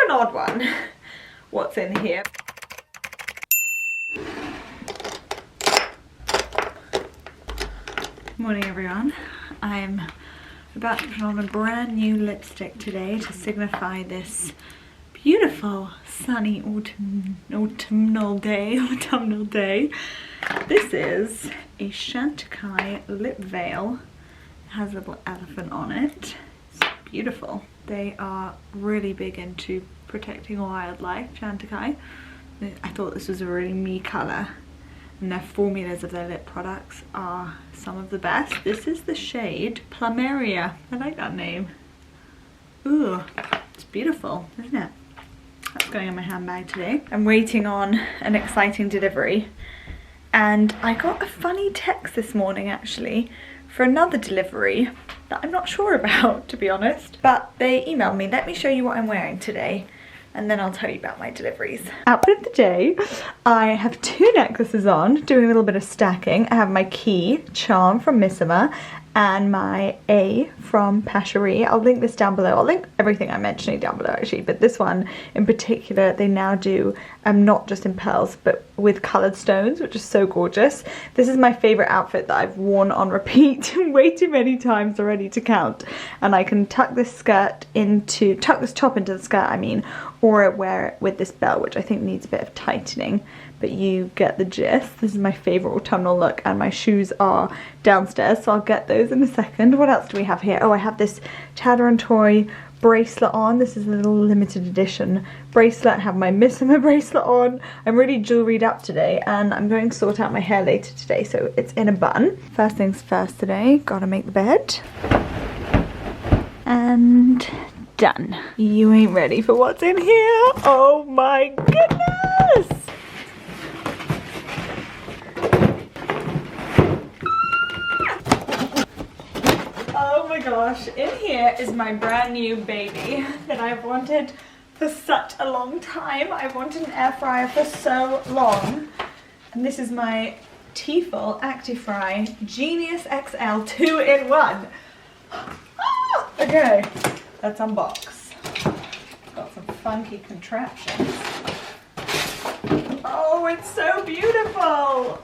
an odd one. What's in here? Morning everyone. I'm about to put on a brand new lipstick today to signify this beautiful sunny autumnal day. This is a Chantecaille lip veil. It has a little elephant on it. It's beautiful. They are really big into protecting wildlife, Chantecaille. I thought this was a really me colour, and their formulas of their lip products are some of the best. This is the shade Plumeria. I like that name. Ooh, it's beautiful, isn't it? That's going in my handbag today. I'm waiting on an exciting delivery, and I got a funny text this morning actually for another delivery that I'm not sure about, to be honest. But they emailed me, let me show you what I'm wearing today, and then I'll tell you about my deliveries. Outfit of the day, I have two necklaces on, doing a little bit of stacking. I have my key charm from Missima and my A from Pacherie. I'll link this down below. I'll link everything I'm mentioning down below actually, but this one in particular, they now do not just in pearls, but with coloured stones, which is so gorgeous. This is my favourite outfit that I've worn on repeat way too many times already to count. And I can tuck this top into the skirt, I mean, or wear it with this belt, which I think needs a bit of tightening, but you get the gist. This is my favourite autumnal look, and my shoes are downstairs, so I'll get those in a second. What else do we have here? Oh, I have this Tadder & Toy bracelet on. This is a little limited edition bracelet. I have my Missima bracelet on. I'm really jewelried up today, and I'm going to sort out my hair later today, so it's in a bun. First things first today, gotta make the bed. And done. You ain't ready for what's in here. Oh my goodness! Oh my gosh, in here is my brand new baby that I've wanted for such a long time. I've wanted an air fryer for so long. And this is my Tefal Actifry Genius XL 2-in-1. Okay, let's unbox. Got some funky contraptions. Oh, it's so beautiful!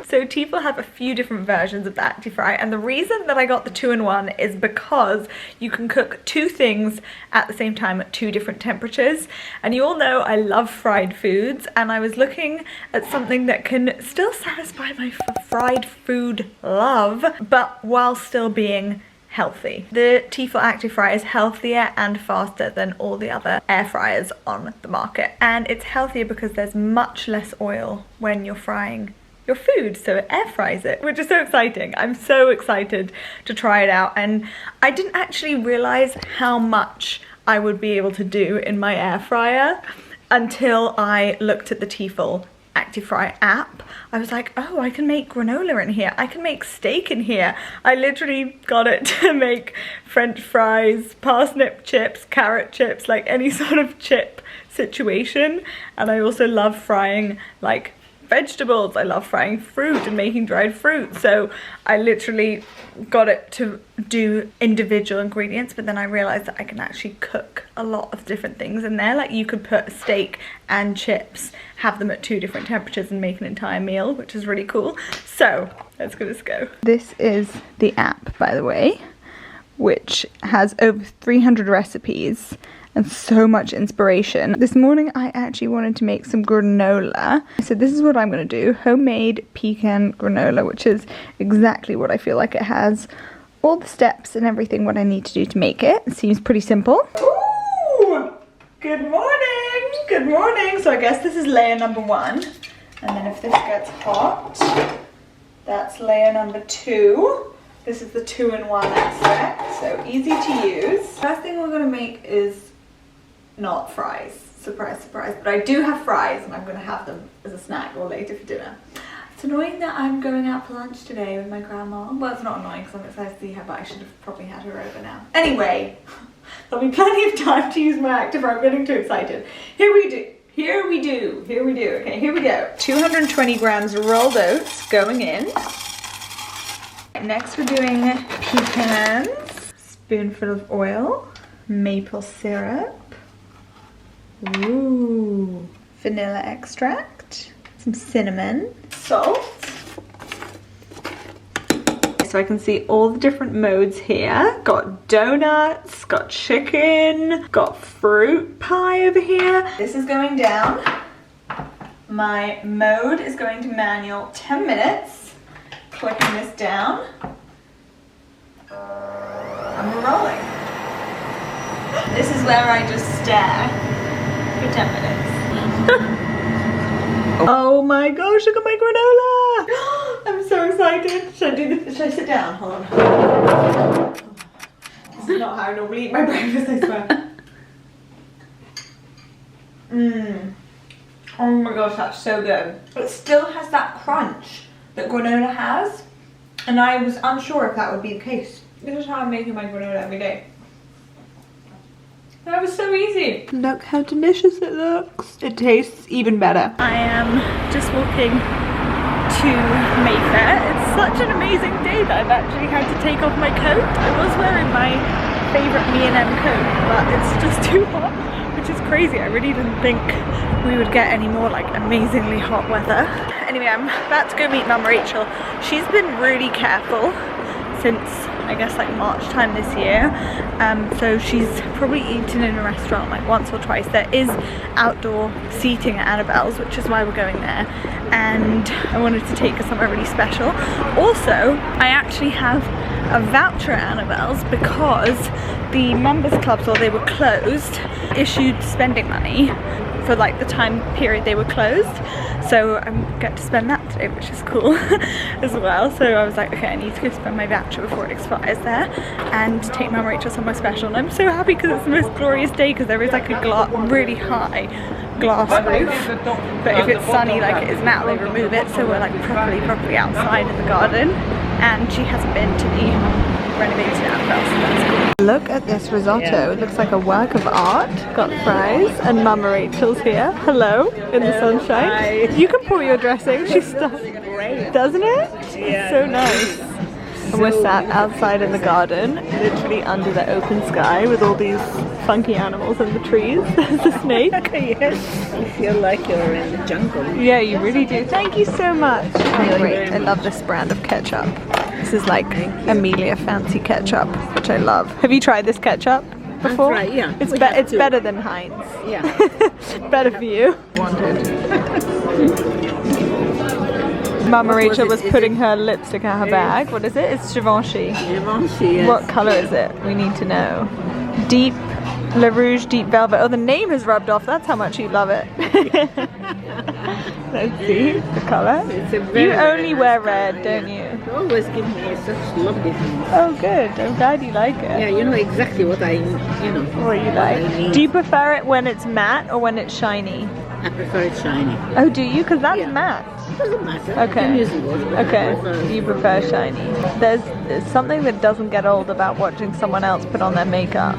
So Tefal have a few different versions of the Actifry, and the reason that I got the 2-in-1 is because you can cook two things at the same time at two different temperatures. And you all know I love fried foods, and I was looking at something that can still satisfy my fried food love, but while still being healthy. The Tefal Actifry is healthier and faster than all the other air fryers on the market, and it's healthier because there's much less oil when you're frying your food, so it air fries it, which is so exciting. I'm so excited to try it out, and I didn't actually realize how much I would be able to do in my air fryer until I looked at the Tefal Actifry app. I was like, oh, I can make granola in here, I can make steak in here. I literally got it to make French fries, parsnip chips, carrot chips, like any sort of chip situation. And I also love frying like vegetables. I love frying fruit and making dried fruit. So I literally got it to do individual ingredients, but then I realized that I can actually cook a lot of different things in there. Like you could put a steak and chips, have them at two different temperatures and make an entire meal, which is really cool. So let's give this a go. This is the app, by the way, which has over 300 recipes and so much inspiration. This morning I actually wanted to make some granola. So this is what I'm gonna do. Homemade pecan granola, which is exactly what I feel like it has. All the steps and everything what I need to do to make it. It seems pretty simple. Ooh! Good morning! Good morning! So I guess this is layer number 1. And then if this gets hot, that's layer number 2. This is the 2-in-1 extract, so easy to use. First thing we're gonna make is not fries. Surprise, surprise. But I do have fries, and I'm gonna have them as a snack or later for dinner. It's annoying that I'm going out for lunch today with my grandma. Well, it's not annoying because I'm excited to see her, but I should have probably had her over now. Anyway, there'll be plenty of time to use my Actifry. I'm getting too excited. Here we do. Okay, here we go. 220 grams rolled oats going in. Next we're doing pecans. Spoonful of oil. Maple syrup. Ooh. Vanilla extract, some cinnamon, salt. So I can see all the different modes here. Got donuts, got chicken, got fruit pie over here. This is going down. My mode is going to manual 10 minutes. Clicking this down. I'm rolling. This is where I just stare for 10 minutes. Oh my gosh, look at my granola! I'm so excited. Should I do this? Should I sit down? Hold on. This is not how I normally eat my breakfast, I swear. Mmm. Oh my gosh, that's so good. It still has that crunch that granola has, and I was unsure if that would be the case. This is how I'm making my granola every day. That was so easy. Look how delicious it looks. It tastes even better. I am just walking to Mayfair. It's such an amazing day that I've actually had to take off my coat. I was wearing my favourite M&M coat, but it's just too hot, which is crazy. I really didn't think we would get any more like amazingly hot weather. Anyway, I'm about to go meet Mum Rachel. She's been really careful since I guess like March time this year, so she's probably eaten in a restaurant like once or twice. There is outdoor seating at Annabelle's, which is why we're going there, and I wanted to take her somewhere really special. Also, I actually have a voucher at Annabelle's because the members clubs, while they were closed, issued spending money for like the time period they were closed, so I get to spend that today, which is cool as well. So I was like, okay, I need to go spend my voucher before it expires there and take Mum Rachel somewhere special. And I'm so happy because it's the most glorious day, because there is like a really high glass roof, but if it's sunny like it is now, they remove it, so we're like properly outside in the garden, and she hasn't been to the renovated Annabelle, so that's cool. Look at this risotto. It looks like a work of art. Got fries, and Mama Rachel's here. Hello, in the sunshine. Hi. You can pour your dressing. She's stuff, Great. doesn't it? Yeah. It's so nice. And we're sat outside in the garden, literally under the open sky with all these funky animals in the trees. There's a snake. Yes. You feel like you're in the jungle. Yeah, you really do. Thank you so much. Oh, great. I love this brand of ketchup. This is like Amelia Fancy ketchup, which I love. Have you tried this ketchup before? That's right, yeah. It's better than Heinz. Yeah. Better for you. Mama Rachel was putting her lipstick in her bag. What is it? It's Givenchy. Givenchy, yes. What colour is it? We need to know. Deep Le Rouge Deep Velvet. Oh, the name has rubbed off. That's how much you love it. Let's see the colour. You only wear red, don't you? You always give me such lovely things. Oh, good. I'm glad you like it. Yeah, you know exactly what I, What you like. Do you prefer it when it's matte or when it's shiny? I prefer it shiny. Oh, do you? Because that's Yeah. matte. Doesn't matter. Okay. I can use both, but I Okay, prefer you prefer shiny. There's something that doesn't get old about watching someone else put on their makeup.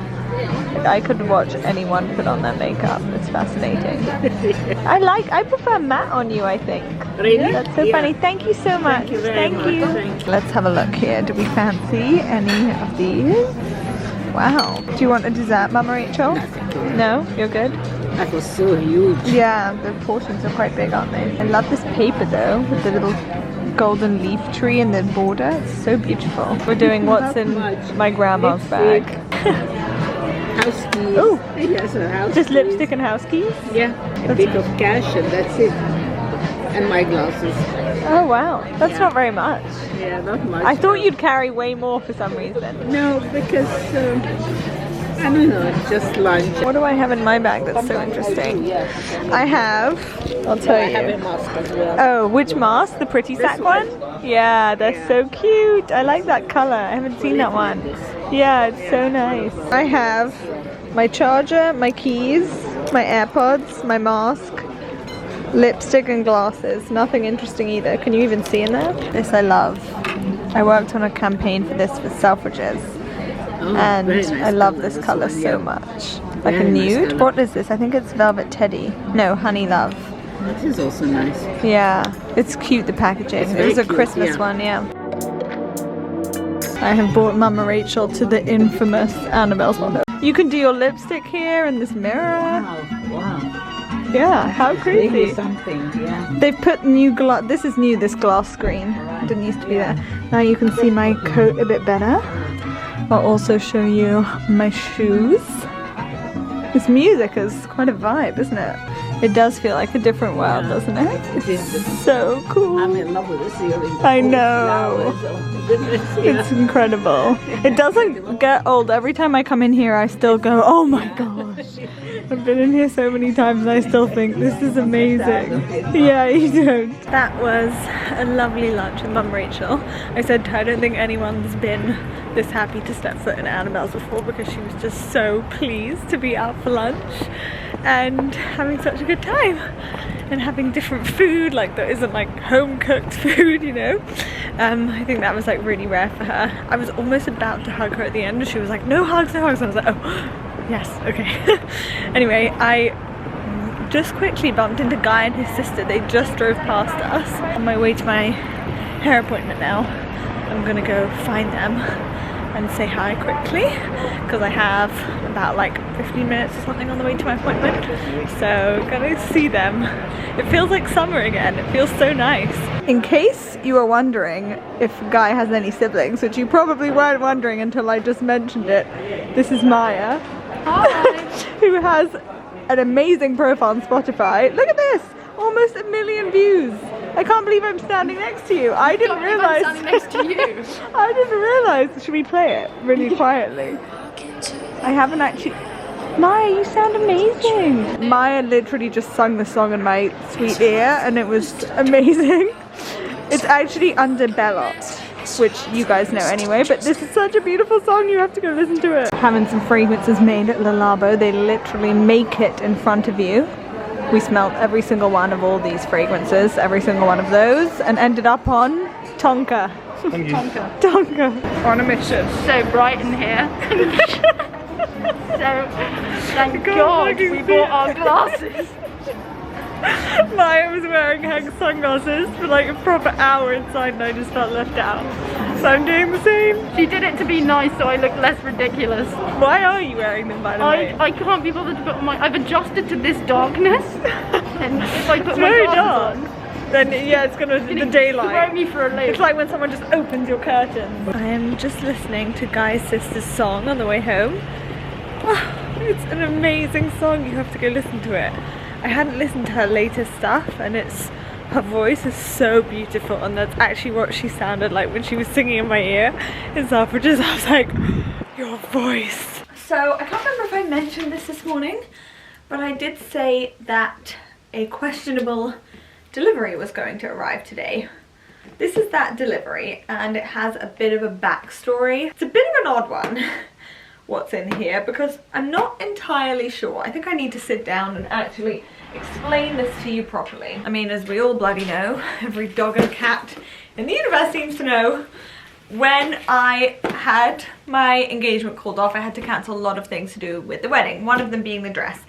Like, I could watch anyone put on their makeup. It's fascinating. I prefer matte on you, I think. Really? That's so Yeah. funny. Thank you so much. you very much. you. Thank you. Let's have a look here. Do we fancy any of these? Wow. Do you want a dessert, Mama Rachel? No, thank you. No? You're good? That was so huge. Yeah, the portions are quite big, aren't they? I love this paper though, with the little golden leaf tree in the border. It's so beautiful. We're doing what's in my grandma's bag. House keys. Oh. Yes, a house Just keys. lipstick and house keys? Yeah, a bit of cash and that's it. And my glasses. Oh wow, that's Yeah. not very much. Yeah, not much. I thought you'd carry way more for some reason. No, because I don't know, it's just lunch. What do I have in my bag that's so interesting? Yes. I have, I'll tell I have a you. mask as well. Oh, which mask? The pretty sack one? Yeah, they're so cute. I like that color. I haven't seen that one. Yeah, it's so nice. I have my charger, my keys, my AirPods, my mask, lipstick and glasses. Nothing interesting either. Can you even see in there? This I love. I worked on a campaign for this for Selfridges. Oh, And very nice I love this this color one, so yeah. much. Like Very a nice nude? colour. What is this? I think it's Velvet Teddy. No, Honey Love. That is also nice. Yeah, it's cute, the packaging. It's It was very a cute, Christmas yeah. one, yeah. I have brought Mama Rachel to the infamous Annabelle's. You can do your lipstick here in this mirror. Wow. Yeah, how crazy. Really something, yeah. They've put new glass, this is new, this glass screen. Didn't used to be there. Now you can see my coat a bit better. I'll also show you my shoes. This music is quite a vibe, isn't it? It does feel like a different world, doesn't it? It's so cool. I'm in love with this earring. I know. It's incredible. It doesn't get old. Every time I come in here, I still go, oh my gosh. I've been in here so many times and I still think this is amazing. Yeah, you don't. That was a lovely lunch with Mum Rachel. I said to her, I don't think anyone's been this happy to step foot in Annabelle's before because she was just so pleased to be out for lunch and having such a good time and having different food like that isn't like home cooked food, you know. I think that was like really rare for her. I was almost about to hug her at the end and she was like, no hugs, no hugs. And I was like, oh yes, okay. Anyway, I just quickly bumped into Guy and his sister. They just drove past us. On my way to my hair appointment now. I'm gonna go find them and say hi quickly because I have about like 15 minutes or something on the way to my appointment, so gonna see them. It feels like summer again. It feels so nice. In case you were wondering if Guy has any siblings, which you probably weren't wondering until I just mentioned it, this is Maya. Hi. Who has an amazing profile on Spotify. Look at this, almost 1 million views. I can't believe I'm standing next to you. I didn't realize. I'm standing next to you. I didn't realize. Should we play it really quietly? I haven't actually. Maya, you sound amazing. Maya literally just sung the song in my sweet ear, and it was amazing. It's actually under Bellot, which you guys know anyway. But this is such a beautiful song. You have to go listen to it. Having some fragrances made at Le Labo. They literally make it in front of you. We smelled every single one of all these fragrances, every single one of those, and ended up on Tonka. Tonka. On a mission. So bright in here. So thank God we bought our glasses. Maya was wearing her sunglasses for like a proper hour inside and I just felt left out. So I'm doing the same. She did it to be nice so I look less ridiculous. Why are you wearing them, by the way? I can't be bothered to put on my... I've adjusted to this darkness. And if I put It's my very glasses dark. Then yeah, it's gonna the daylight. Throw me for a loop. It's like when someone just opens your curtains. I am just listening to Guy's sister's song on the way home. Oh, it's an amazing song. You have to go listen to it. I hadn't listened to her latest stuff and her voice is so beautiful and that's actually what she sounded like when she was singing in my ear in Selfridges. I was like, your voice. So I can't remember if I mentioned this morning, but I did say that a questionable delivery was going to arrive today. This is that delivery and it has a bit of a backstory. It's a bit of an odd one. What's in here because I'm not entirely sure. I think I need to sit down and actually explain this to you properly. I mean, as we all bloody know, every dog and cat in the universe seems to know, when I had my engagement called off, I had to cancel a lot of things to do with the wedding, one of them being the dress.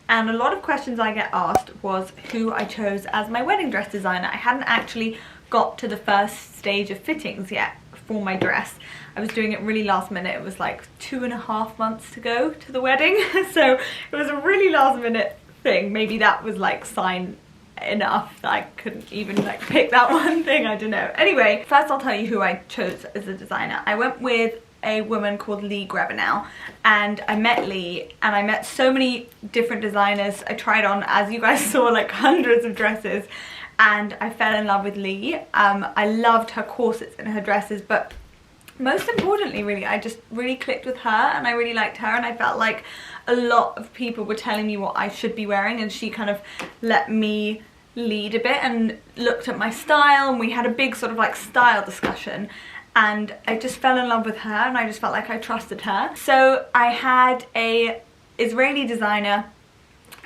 And a lot of questions I get asked was who I chose as my wedding dress designer. I hadn't actually got to the first stage of fittings yet for my dress. I was doing it really last minute. It was like 2.5 months to go to the wedding. So it was a really last minute thing. Maybe that was like sign enough that I couldn't even like pick that one thing. I don't know. Anyway, first I'll tell you who I chose as a designer. I went with a woman called Lee Grebenau and I met Lee and I met so many different designers. I tried on, as you guys saw, like hundreds of dresses and I fell in love with Lee. I loved her corsets and her dresses, but most importantly, really, I just really clicked with her and I really liked her and I felt like a lot of people were telling me what I should be wearing and she kind of let me lead a bit and looked at my style and we had a big sort of like style discussion and I just fell in love with her and I just felt like I trusted her. So I had a Israeli designer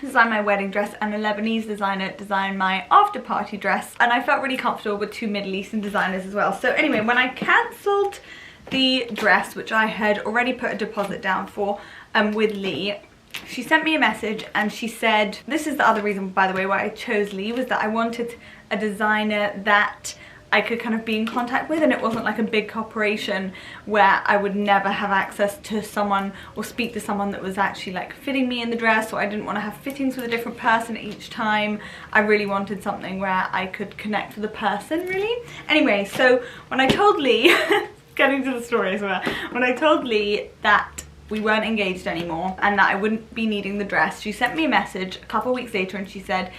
design my wedding dress and a Lebanese designer design my after party dress and I felt really comfortable with 2 Middle Eastern designers as well. So anyway, when I cancelled the dress, which I had already put a deposit down for with Lee, she sent me a message and she said, this is the other reason by the way why I chose Lee, was that I wanted a designer that I could kind of be in contact with, and it wasn't like a big corporation where I would never have access to someone or speak to someone that was actually like fitting me in the dress, or I didn't want to have fittings with a different person each time. I really wanted something where I could connect with the person, really. Anyway, so when I told Lee, getting to the story as well, when I told Lee that we weren't engaged anymore and that I wouldn't be needing the dress, she sent me a message a couple of weeks later and she said,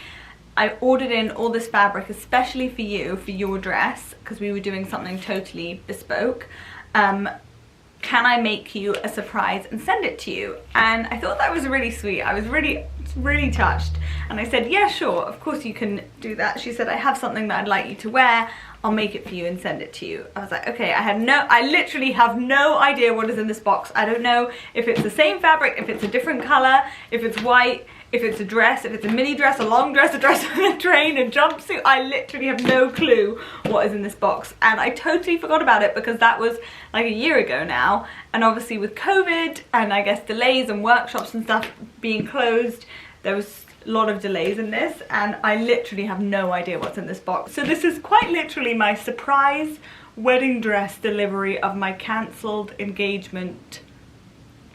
I ordered in all this fabric especially for you, for your dress, because we were doing something totally bespoke. Can I make you a surprise and send it to you? And I thought that was really sweet. I was really touched. And I said, yeah, sure, of course you can do that. She said, I have something that I'd like you to wear. I'll make it for you and send it to you. I was like, okay, I literally have no idea what is in this box. I don't know if it's the same fabric, if it's a different color, if it's white, if it's a dress, if it's a mini dress, a long dress, a dress on a train, a jumpsuit. I literally have no clue what is in this box. And I totally forgot about it because that was like a year ago now. And obviously with COVID and I guess delays and workshops and stuff being closed, there was a lot of delays in this, and I literally have no idea what's in this box. So this is quite literally my surprise wedding dress delivery of my cancelled engagement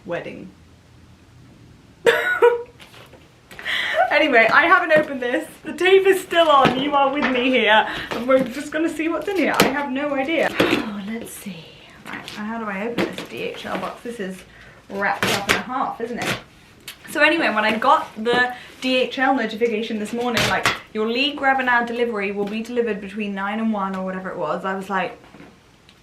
wedding. Anyway, I haven't opened this. The tape is still on. You are with me here. And we're just going to see what's in here. I have no idea. Oh, let's see. Right, how do I open this DHL box? This is wrapped up in a half, isn't it? So anyway, when I got the DHL notification this morning, like, your Lee Grab Now delivery will be delivered between 9 and 1 or whatever it was, I was like,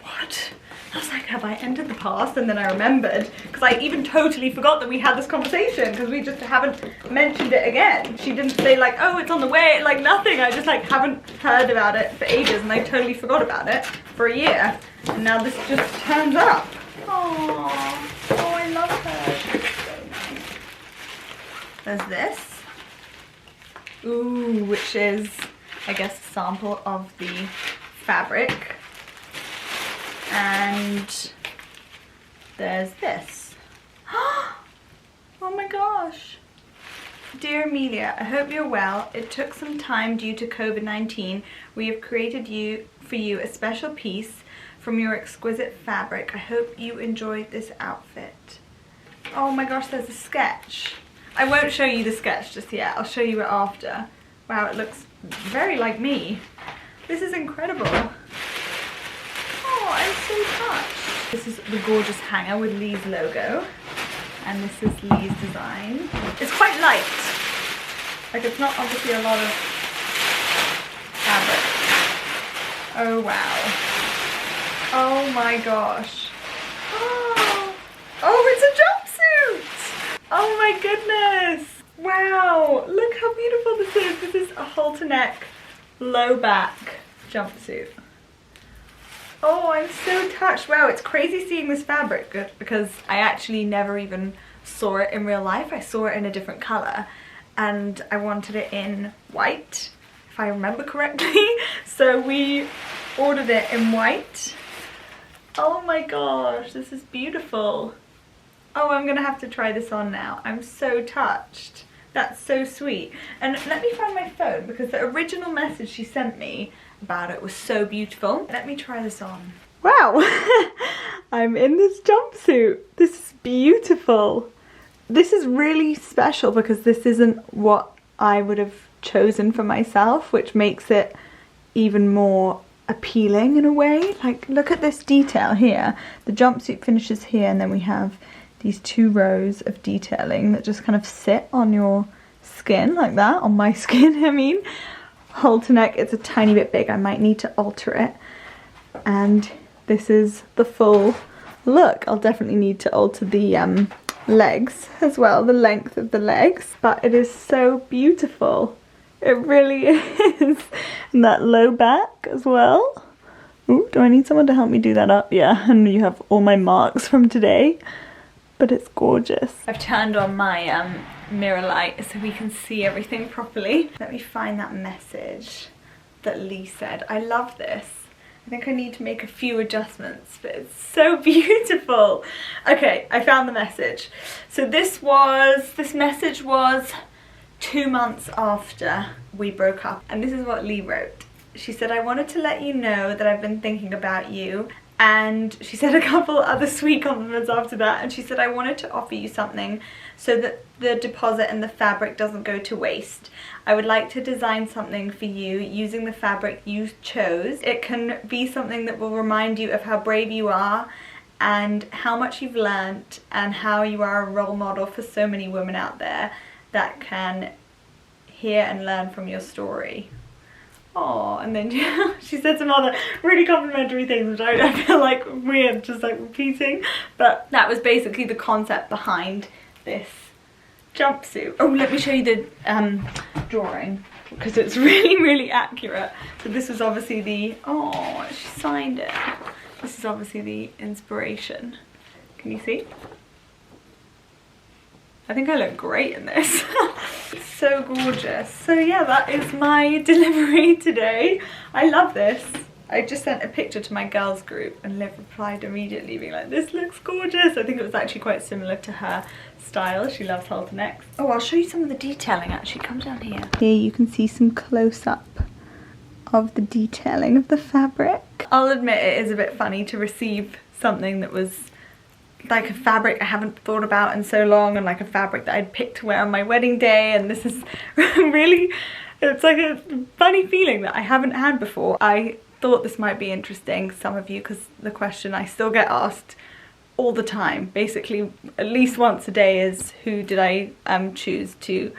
what? I was like, have I entered the past? And then I remembered, because I even totally forgot that we had this conversation, because we just haven't mentioned it again. She didn't say like, oh, it's on the way, like nothing. I just like haven't heard about it for ages, and I totally forgot about it for a year. And now this just turns up. Aww. Oh, I love her. She's so nice. There's this. Ooh, which is, I guess, a sample of the fabric. And there's this. Oh my gosh. Dear Amelia, I hope you're well. It took some time due to COVID-19. We have created for you a special piece from your exquisite fabric. I hope you enjoyed this outfit. Oh my gosh, there's a sketch. I won't show you the sketch just yet. I'll show you it after. Wow, it looks very like me. This is incredible. Oh, I'm so touched. This is the gorgeous hanger with Lee's logo. And this is Lee's design. It's quite light. Like, it's not obviously a lot of fabric. Oh, wow. Oh my gosh. Oh, it's a jumpsuit! Oh my goodness. Wow, look how beautiful this is. This is a halter neck, low back jumpsuit. Oh, I'm so touched. Wow, it's crazy seeing this fabric because I actually never even saw it in real life. I saw it in a different color and I wanted it in white, if I remember correctly. So we ordered it in white. Oh my gosh, this is beautiful. Oh, I'm gonna have to try this on now. I'm so touched. That's so sweet. And let me find my phone because the original message she sent me about it was so beautiful. Let me try this on. Wow, I'm in this jumpsuit. This is beautiful. This is really special because this isn't what I would have chosen for myself, which makes it even more appealing in a way. Like, look at this detail here. The jumpsuit finishes here and then we have these 2 rows of detailing that just kind of sit on your skin like that, on my skin I mean. Halter neck, it's a tiny bit big, I might need to alter it. And this is the full look. I'll definitely need to alter the legs as well, the length of the legs, but it is so beautiful. It really is. And that low back as well. Ooh, do I need someone to help me do that up? Yeah, and you have all my marks from today. But it's gorgeous. I've turned on my mirror light so we can see everything properly. Let me find that message that Lee said. I love this. I think I need to make a few adjustments, but it's so beautiful. Okay, I found the message. So this message was 2 months after we broke up, and this is what Lee wrote. she said, I wanted to let you know that I've been thinking about you. And she said a couple other sweet compliments after that, and she said, I wanted to offer you something so that the deposit and the fabric doesn't go to waste. I would like to design something for you using the fabric you chose. It can be something that will remind you of how brave you are and how much you've learnt and how you are a role model for so many women out there that can hear and learn from your story. Oh, and then she said some other really complimentary things, which I feel like weird just like repeating, but that was basically the concept behind this jumpsuit. Oh, let me show you the drawing, because it's really accurate. So this is obviously the, oh, she signed it. This is obviously the inspiration. Can you see? I think I look great in this. It's so gorgeous. So yeah, that is my delivery today. I love this. I just sent a picture to my girls group and Liv replied immediately being like, this looks gorgeous. I think it was actually quite similar to her style. She loves halter necks. Oh, I'll show you some of the detailing actually. Come down here. Here you can see some close-up of the detailing of the fabric. I'll admit it is a bit funny to receive something that was like a fabric I haven't thought about in so long, and like a fabric that I'd picked to wear on my wedding day, and this is really, it's like a funny feeling that I haven't had before. I thought this might be interesting, some of you, because the question I still get asked all the time, basically at least once a day, is who did I choose to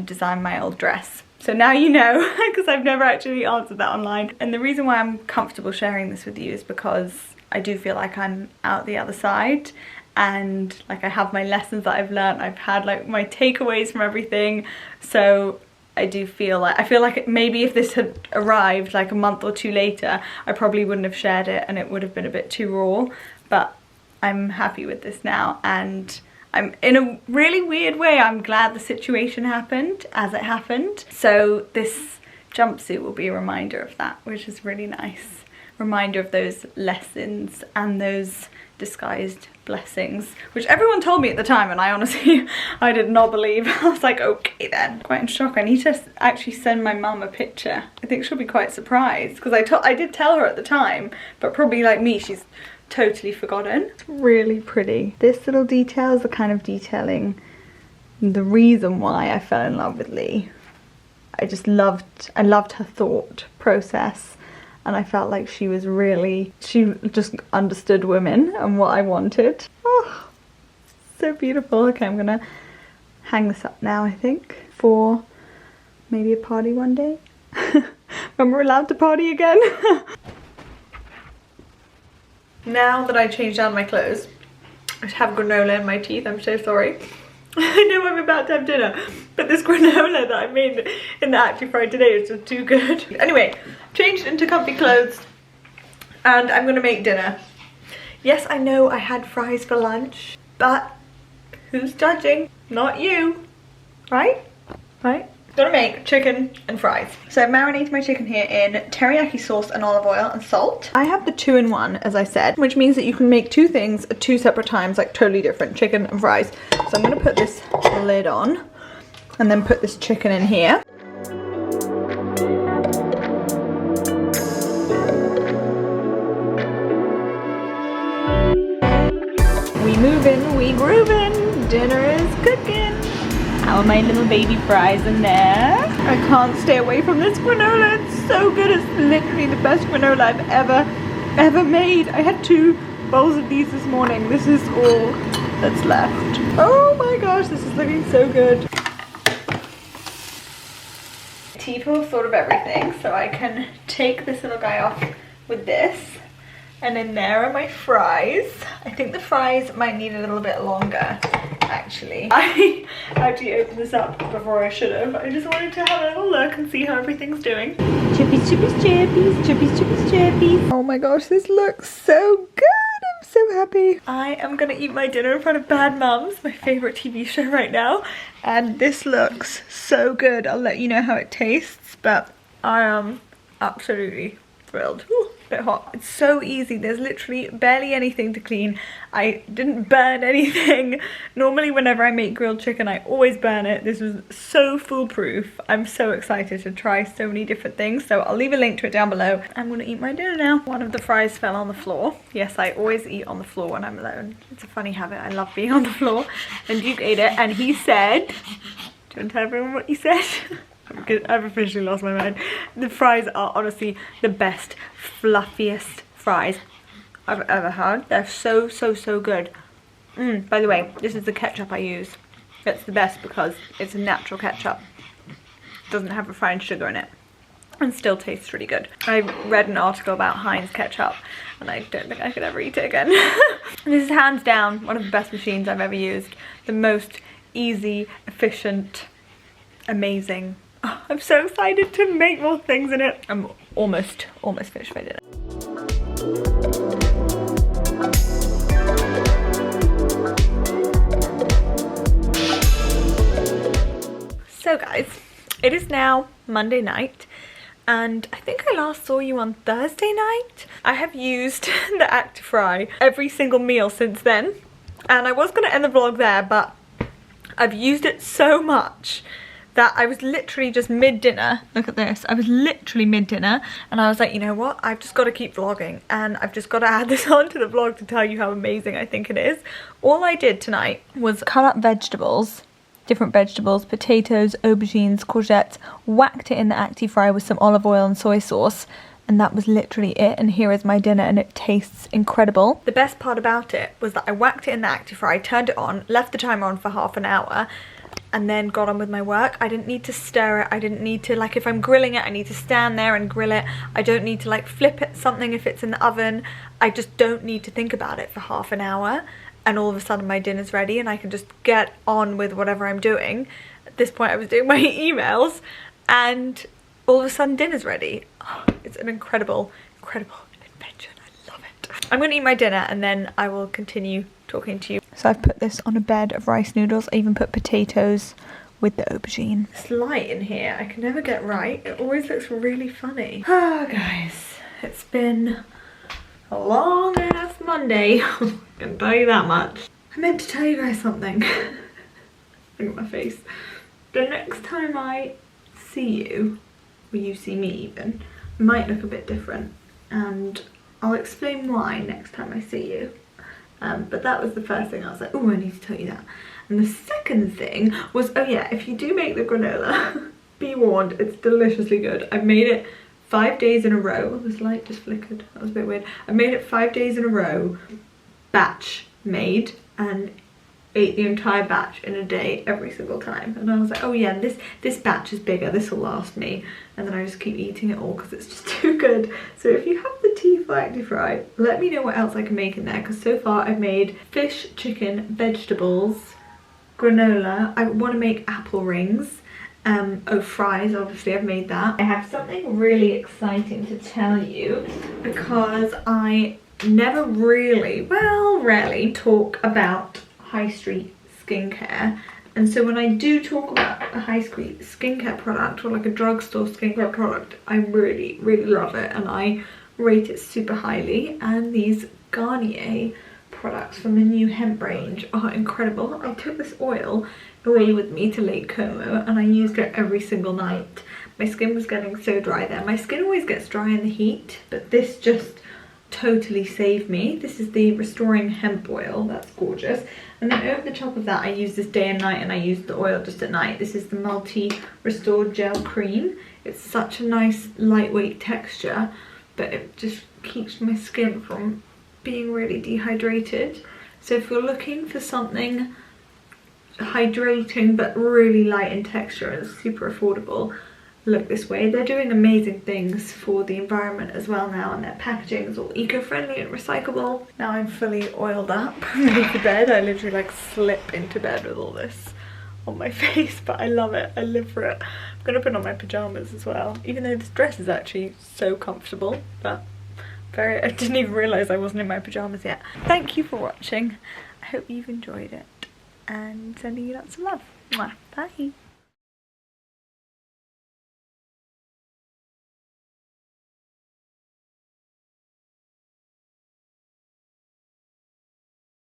design my old dress. So now you know, because I've never actually answered that online. And the reason why I'm comfortable sharing this with you is because I do feel like I'm out the other side, and like I have my lessons that I've learned, I've had like my takeaways from everything. So I do feel like, I feel like maybe if this had arrived like a month or two later, I probably wouldn't have shared it and it would have been a bit too raw. But I'm happy with this now, and I'm, in a really weird way, I'm glad the situation happened as it happened. So this jumpsuit will be a reminder of that, which is really nice. Reminder of those lessons and those disguised blessings, which everyone told me at the time, and I honestly, I did not believe. I was like, okay then. Quite in shock. I need to actually send my mum a picture. I think she'll be quite surprised, because I did tell her at the time, but probably like me, she's totally forgotten. It's really pretty. This little detail is the kind of detailing, the reason why I fell in love with Lee. I loved her thought process. And I felt like she was really, she just understood women and what I wanted. Oh, so beautiful. Okay, I'm gonna hang this up now, I think, for maybe a party one day. When we're allowed to party again. Now that I changed out my clothes, I have granola in my teeth, I'm so sorry. I know I'm about to have dinner, but this granola that I made in the Actually Fried today is just too good. Anyway, changed into comfy clothes and I'm gonna make dinner. Yes, I know I had fries for lunch, but who's judging? Not you, right? Right? Gonna make chicken and fries. So I've marinated my chicken here in teriyaki sauce and olive oil and salt. I have the 2-in-1, as I said, which means that you can make two things at two separate times, like totally different, chicken and fries. So I'm gonna put this lid on and then put this chicken in here. We moving, we grooving, dinner is cooking. How are my little baby fries in there? I can't stay away from this granola. It's so good. It's literally the best granola I've ever made. I had 2 bowls of these this morning. This is all that's left. Oh my gosh, this is looking so good. Tipo thought of everything, so I can take this little guy off with this. And then there are my fries. I think the fries might need a little bit longer, actually. I actually opened this up before I should have. I just wanted to have a little look and see how everything's doing. Chippies, chippies, chippies, chippies, chippies, chippies. Oh my gosh, this looks so good. I'm so happy. I am gonna eat my dinner in front of Bad Mums, my favorite TV show right now. And this looks so good. I'll let you know how it tastes, but I am absolutely thrilled. Ooh. bit hot. It's so easy. There's literally barely anything to clean. I didn't burn anything. Normally whenever I make grilled chicken, I always burn it. This was so foolproof. I'm so excited to try so many different things. So I'll leave a link to it down below. I'm gonna eat my dinner now. One of the fries fell on the floor. Yes, I always eat on the floor when I'm alone. It's a funny habit. I love being on the floor. And Duke ate it and he said, do you want to tell everyone what he said? I've officially lost my mind. The fries are honestly the best, fluffiest fries I've ever had. They're so, so, so good. By the way, this is the ketchup I use. It's the best because it's a natural ketchup. It doesn't have refined sugar in it. And still tastes really good. I read an article about Heinz ketchup and I don't think I could ever eat it again. This is hands down one of the best machines I've ever used. The most easy, efficient, amazing. Oh, I'm so excited to make more things in it. I'm almost finished my dinner. So guys, it is now Monday night and I think I last saw you on Thursday night. I have used the Actifry every single meal since then and I was going to end the vlog there, but I've used it so much that I was literally just mid-dinner. Look at this. I was literally mid-dinner and I was like, you know what? I've just got to keep vlogging and I've just got to add this on to the vlog to tell you how amazing I think it is. All I did tonight was cut up vegetables, different vegetables, potatoes, aubergines, courgettes, whacked it in the Actifry with some olive oil and soy sauce, and that was literally it. And here is my dinner and it tastes incredible. The best part about it was that I whacked it in the Actifry, turned it on, left the timer on for half an hour, and then got on with my work. I didn't need to stir it. I didn't need to, like, if I'm grilling it, I need to stand there and grill it. I don't need to like flip it something if it's in the oven. I just don't need to think about it for half an hour and all of a sudden my dinner's ready and I can just get on with whatever I'm doing. At this point I was doing my emails and all of a sudden dinner's ready. Oh, it's an incredible, incredible invention. I love it. I'm gonna eat my dinner and then I will continue talking to you. So I've put this on a bed of rice noodles. I even put potatoes with the aubergine. This light in here, I can never get right. It always looks really funny. Oh guys, it's been a long ass Monday. I can tell you that much. I meant to tell you guys something. Look at my face. The next time I see you, or you see me even, it might look a bit different. And I'll explain why next time I see you. But that was the first thing. I was like, oh, I need to tell you that. And the second thing was, oh yeah, if you do make the granola, be warned, it's deliciously good. I've made it 5 days in a row. Oh, this light just flickered. That was a bit weird. I made it 5 days in a row, batch made, and ate the entire batch in a day every single time. And I was like, oh yeah, this batch is bigger, this will last me. And then I just keep eating it all because it's just too good. So if you have the tea for Actifry, let me know what else I can make in there, because so far I've made fish, chicken, vegetables, granola. I want to make apple rings. Oh, fries, obviously I've made that. I have something really exciting to tell you because I never really, well, rarely talk about high street skincare. And so when I do talk about a high street skincare product or like a drugstore skincare product, I really, really love it and I rate it super highly. And these Garnier products from the new hemp range are incredible. I took this oil away with me to Lake Como and I used it every single night. My skin was getting so dry there. My skin always gets dry in the heat, but this just totally saved me. This is the Restoring Hemp Oil. That's gorgeous. And then over the top of that I use this day and night, and I use the oil just at night. This is the Multi Restored Gel Cream. It's such a nice lightweight texture, but it just keeps my skin from being really dehydrated. So if you're looking for something hydrating but really light in texture and super affordable, look this way. They're doing amazing things for the environment as well now, and their packaging is all eco-friendly and recyclable. Now I'm fully oiled up, ready for bed. I literally like slip into bed with all this on my face, but I love it. I live for it. I'm gonna put on my pajamas as well, even though this dress is actually so comfortable, but I didn't even realise I wasn't in my pajamas yet. Thank you for watching. I hope you've enjoyed it and sending you lots of love. Mwah. Bye.